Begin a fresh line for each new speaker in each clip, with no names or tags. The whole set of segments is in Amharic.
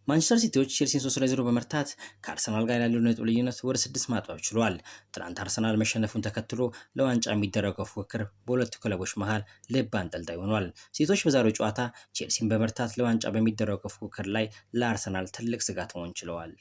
ማንቸስተር ሲቲዎች ቼልሲን 3-0 በመርታት ከአርሰናል ጋር ያለው ነጥብ ልዩነት ወደ 6 ማጥበብ ችሏል። ትናንት አርሰናል መሸነፉን ተከትሎ ለዋንጫ የሚደረገው ፉክክር በሁለቱ ክለቦች መሃል ልብ አንጠልጣይ ሆኗል። ሲቲዎች በዛሬው ጨዋታ ቼልሲን በመርታት ለዋንጫ በሚደረገው ፉክክር ላይ ለአርሰናል ትልቅ ስጋት መሆን ችለዋል።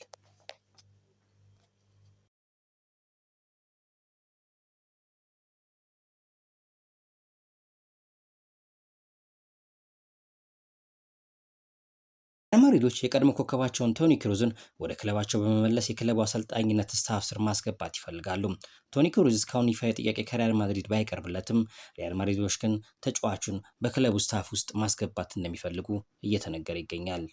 ሪያል ማድሪዶች የቀድሞ ኮከባቸውን ቶኒ ክሩዝን ወደ ክለባቸው በመመለስ የክለቡ አሰልጣኝነት ስታፍ ስር ማስገባት ይፈልጋሉ። ቶኒ ክሩዝ እስካሁን ይፋ ጥያቄ ከሪያል ማድሪድ ባይቀርብለትም ሪያል ማድሪዶች ግን ተጫዋቹን በክለቡ ስታፍ ውስጥ ማስገባት እንደሚፈልጉ እየተነገረ ይገኛል።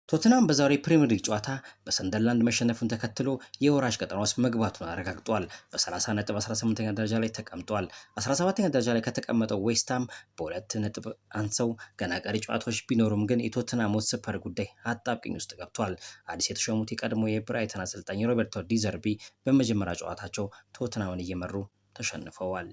ቶትናም በዛሬው ፕሪሚየር ሊግ ጨዋታ በሰንደርላንድ መሸነፉን ተከትሎ የወራጅ ቀጠና ውስጥ መግባቱን አረጋግጧል። በ30 ነጥብ 18ኛ ደረጃ ላይ ተቀምጧል። 17ኛ ደረጃ ላይ ከተቀመጠው ዌስትሃም በሁለት ነጥብ አንሰው ገና ቀሪ ጨዋታዎች ቢኖሩም ግን የቶትናም ሆትስፐር ጉዳይ አጣብቂኝ ውስጥ ገብቷል። አዲስ የተሾሙት የቀድሞ የብራይተን አሰልጣኝ ሮቤርቶ ዲዘርቢ በመጀመሪያ ጨዋታቸው ቶትናምን እየመሩ ተሸንፈዋል።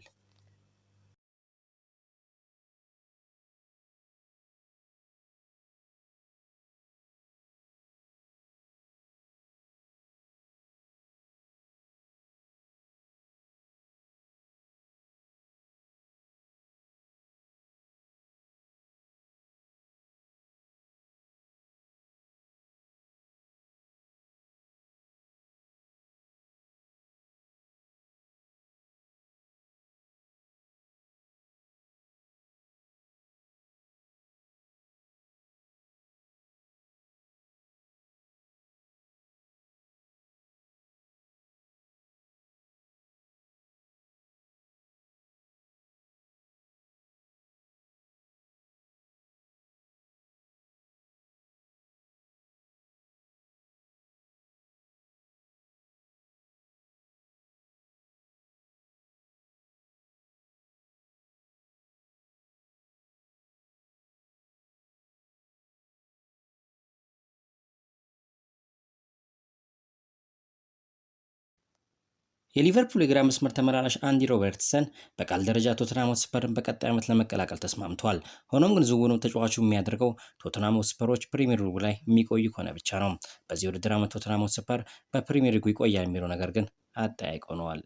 የሊቨርፑል የግራ መስመር ተመላላሽ አንዲ ሮበርትሰን በቃል ደረጃ ቶተንሃም ሆትስፐርን በቀጣይ ዓመት ለመቀላቀል ተስማምቷል። ሆኖም ግን ዝውውሩን ተጫዋቹ የሚያደርገው ቶተንሃም ሆትስፐሮች ፕሪሚየር ሊጉ ላይ የሚቆዩ ከሆነ ብቻ ነው። በዚህ ውድድር ዓመት ቶተንሃም ሆትስፐር በፕሪሚየር ሊጉ ይቆያል የሚለው ነገር ግን አጠያያቂ ሆነዋል።